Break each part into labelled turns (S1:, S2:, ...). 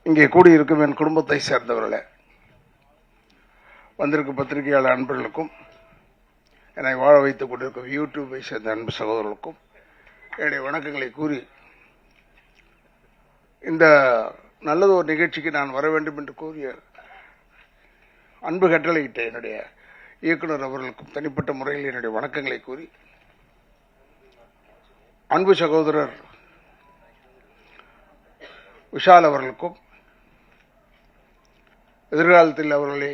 S1: இங்கே கூடியிருக்கும் என் குடும்பத்தை சேர்ந்தவர்களே, வந்திருக்கும் பத்திரிகையாளர் அன்பர்களுக்கும், என்னை வாழ வைத்துக் கொண்டிருக்கும் யூடியூபை சேர்ந்த அன்பு சகோதரர்களுக்கும் என்னுடைய வணக்கங்களை கூறி, இந்த நல்லது ஒரு நிகழ்ச்சிக்கு நான் வர வேண்டும் என்று கூறிய அன்பு கட்டளையிட்ட என்னுடைய இயக்குனர் அவர்களுக்கும் தனிப்பட்ட முறையில் என்னுடைய வணக்கங்களை கூறி, அன்பு சகோதரர் விஷால் அவர்களுக்கும் எதிர்காலத்தில் அவர்களை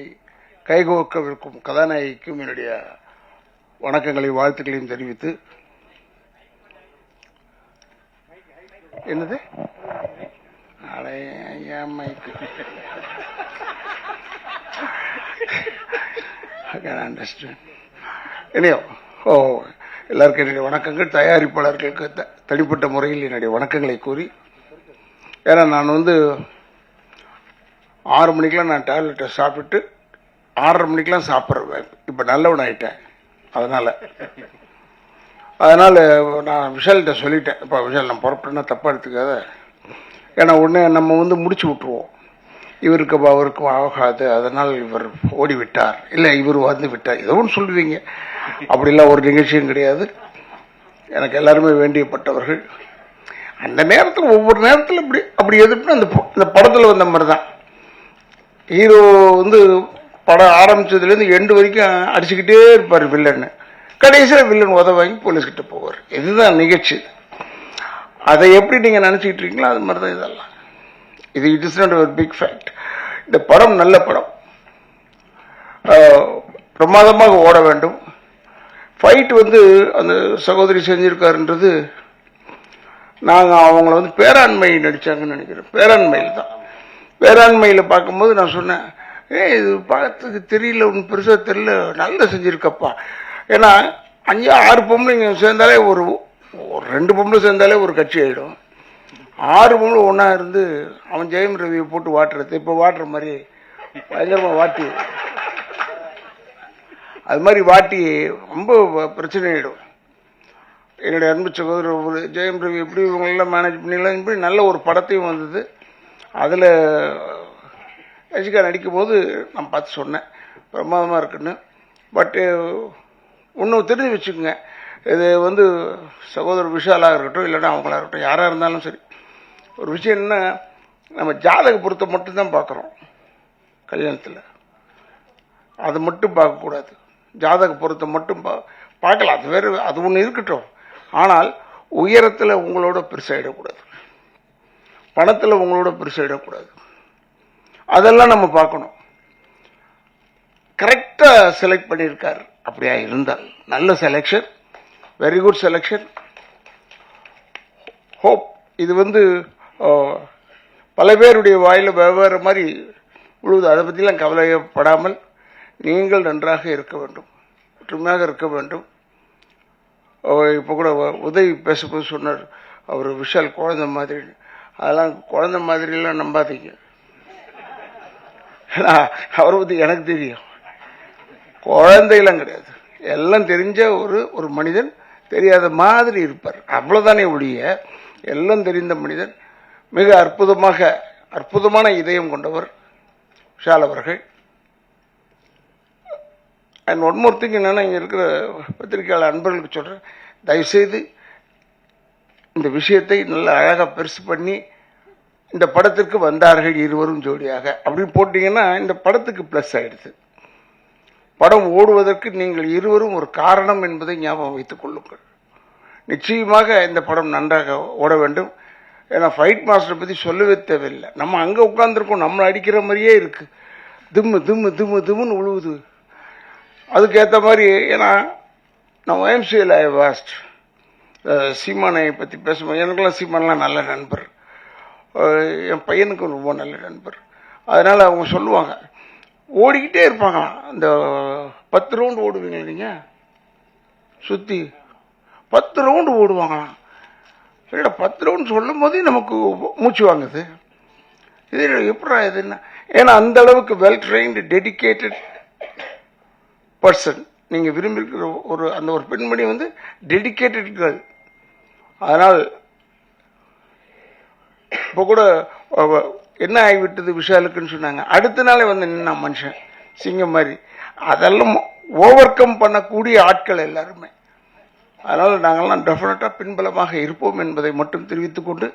S1: கைகோக்கவிருக்கும் கதாநாயகிக்கும் என்னுடைய வணக்கங்களை வாழ்த்துக்களையும் தெரிவித்து, என்னது எல்லாருக்கும் என்னுடைய வணக்கங்கள். தயாரிப்பாளர்களுக்கு தனிப்பட்ட முறையில் என்னுடைய வணக்கங்களை கூறி, ஏன்னா நான் 6 மணிக்கெலாம் நான் டேப்லெட்டை சாப்பிட்டு 6:30 மணிக்கெலாம் சாப்பிட்றேன். இப்போ நல்லவன் ஆகிட்டேன். அதனால் நான் விஷால்கிட்ட சொல்லிட்டேன், இப்போ விஷால் நான் புறப்பட்டேன்னா தப்பாக எடுத்துக்காத, ஏன்னா உடனே நம்ம முடிச்சு விட்ருவோம், இவருக்கு அவருக்கும் ஆகாது, அதனால் இவர் ஓடிவிட்டார், இல்லை இவர் வந்து விட்டார், ஏதோ ஒன்று சொல்லுவீங்க. அப்படிலாம் ஒரு நிகழ்ச்சியும் கிடையாது. எனக்கு எல்லாருமே வேண்டியப்பட்டவர்கள். அந்த நேரத்தில் ஒவ்வொரு நேரத்தில் அப்படி எதிர்ப்புனா அந்த படத்தில் வந்த மாதிரி தான். ஹீரோ படம் ஆரம்பிச்சதுலேருந்து எண்டு வரைக்கும் அடிச்சுக்கிட்டே இருப்பார் வில்லன்னு. கடைசியில் வில்லன் வாங்கி போலீஸ்கிட்ட போவார். இதுதான் நிகழ்ச்சி. அதை எப்படி நீங்கள் நினச்சிக்கிட்டு இருக்கீங்களோ அது மாதிரி தான் இதெல்லாம். இட் இஸ் நாட் ஒரு பிக் ஃபேக்ட். இந்த படம் நல்ல படம், பிரமாதமாக ஓட வேண்டும். ஃபைட் அந்த சகோதரி செஞ்சிருக்காருன்றது, நாங்கள் அவங்கள பேராண்மை நடித்தாங்கன்னு நினைக்கிறேன். பேராண்மையில் தான். பேராண்மையில் பார்க்கும்போது நான் சொன்னேன், இது பார்க்கறதுக்கு தெரியல, ஒன்று பெருசாக தெரியல, நல்லா செஞ்சுருக்கப்பா. ஏன்னா 5-6 பொம்பளைங்க சேர்ந்தாலே ஒரு 2 பொம்பளை சேர்ந்தாலே ஒரு கட்சி ஆகிடும். 6 பொம்பளை ஒன்றா இருந்து அவன் ஜெயம் ரவியை போட்டு வாட்டுறது, இப்போ வாட்டுற மாதிரி பயங்கரமாக வாட்டி, அது மாதிரி வாட்டி ரொம்ப பிரச்சனை ஆகிடும். என்னுடைய அன்பு சகோதரர் ஜெயம் ரவி எப்படி இவங்களெல்லாம் மேனேஜ் பண்ணிடலாம், இப்படி நல்ல ஒரு படத்தையும் வந்தது. அதில் ரசிகா நடிக்கும் போது நான் பார்த்து சொன்னேன், பிரமாதமாக இருக்குன்னு. பட்டு இன்னும் தெரிஞ்சு வச்சுக்கோங்க, இது சகோதரர் விஷாலாக இருக்கட்டும், இல்லைன்னா அவங்களா இருக்கட்டும், யாராக இருந்தாலும் சரி, ஒரு விஷயம் என்ன, நம்ம ஜாதக பொருத்தை மட்டும்தான் பார்க்குறோம் கல்யாணத்தில். அதை மட்டும் பார்க்கக்கூடாது. ஜாதக பொருத்தை மட்டும் பார்க்கலாம், அது வேறு, அது ஒன்று இருக்கட்டும். ஆனால் உயரத்தில் உங்களோட பெருசாகிடக்கூடாது, பணத்தில் உங்களோட பெருசாகிடக்கூடாது. அதெல்லாம் நம்ம பார்க்கணும். கரெக்டாக செலக்ட் பண்ணியிருக்காரு. அப்படியா இருந்தால் நல்ல selection, very good selection. Hope இது பல பேருடைய வாயில் வெவ்வேறு மாதிரி விழுது. அதை பற்றிலாம் கவலைப்படாமல் நீங்கள் நன்றாக இருக்க வேண்டும், ஒற்றுமையாக இருக்க வேண்டும். இப்போ கூட உதவி பேசும்போது சொன்னார், அவர் விஷால் குழந்தை மாதிரி. அதெல்லாம் குழந்தை மாதிரிலாம் நம்பாதீங்க. அவரை பற்றி எனக்கு தெரியும், குழந்தையெல்லாம் கிடையாது. எல்லாம் தெரிஞ்ச ஒரு மனிதன், தெரியாத மாதிரி இருப்பார், அவ்வளோதானே ஒழிய எல்லாம் தெரிந்த மனிதன். மிக அற்புதமான இதயம் கொண்டவர் விஷால் அவர்கள். அண்ட் ஒன் மோர் திங் என்னன்னா, இங்கே இருக்கிற பத்திரிகையாளர் அன்பர்களுக்கு சொல்கிறேன், தயவுசெய்து இந்த விஷயத்தை நல்ல அழகாக பெருசு பண்ணி, இந்த படத்திற்கு வந்தார்கள் இருவரும் ஜோடியாக அப்படின்னு போட்டிங்கன்னா இந்த படத்துக்கு ப்ளஸ் ஆகிடுது. படம் ஓடுவதற்கு நீங்கள் இருவரும் ஒரு காரணம் என்பதை ஞாபகம் வைத்துக் கொள்ளுங்கள். நிச்சயமாக இந்த படம் நன்றாக ஓட வேண்டும். ஏன்னா ஃபைட் மாஸ்டர் பற்றி சொல்லவே தேவையில்லை. நம்ம அங்கே உட்காந்துருக்கோம், நம்மளை அடிக்கிற மாதிரியே இருக்குது, திம்முன்னு உழுவுது. அதுக்கேற்ற மாதிரி, ஏன்னா நான் OMCL வாஸ்ட் சீமானை பற்றி பேசும்போது, எனக்குலாம் சீமானெலாம் நல்ல நண்பர், என் பையனுக்கு ரொம்ப நல்ல நண்பர். அதனால் அவங்க சொல்லுவாங்க, ஓடிக்கிட்டே இருப்பாங்களாம். இந்த 10 ரவுண்டு ஓடுவீங்க நீங்கள், சுற்றி 10 ரவுண்டு ஓடுவாங்களாம். இல்லை 10 ரவுண்டு சொல்லும் போதே நமக்கு மூச்சு வாங்குது. இது எப்படா இதுன்னா, ஏன்னா அந்த அளவுக்கு வெல் ட்ரெயின்டு டெடிக்கேட்டட் பர்சன் நீங்கள் விரும்பியிருக்கிற ஒரு பெண்மணி டெடிக்கேட்டட் கேர்ள். அதனால் இப்போ கூட என்ன ஆகிவிட்டது விஷாலுக்குன்னு சொன்னாங்க. அடுத்த நாளே வந்து நின்னா மனுஷன் சிங்கம் மாதிரி. அதெல்லாம் ஓவர் கம் பண்ணக்கூடிய ஆட்கள் எல்லாருமே. அதனால் நாங்கள்லாம் டெஃபினட்டாக பின்பலமாக இருப்போம் என்பதை மட்டும் தெரிவித்துக் கொண்டு,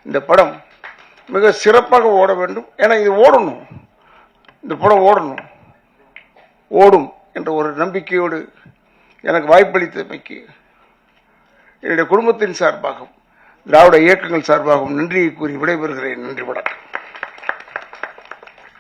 S1: இந்த படம் மிக சிறப்பாக ஓட வேண்டும். ஏன்னா இது ஓடணும், இந்த படம் ஓடணும், ஓடும் என்ற ஒரு நம்பிக்கையோடு எனக்கு வாய்ப்பளித்தமைக்கு என்னுடைய குடும்பத்தின் சார்பாகவும் திராவிட இயக்கங்கள் சார்பாகவும் நன்றியை கூறி விடைபெறுகிறேன். நன்றி, வணக்கம்.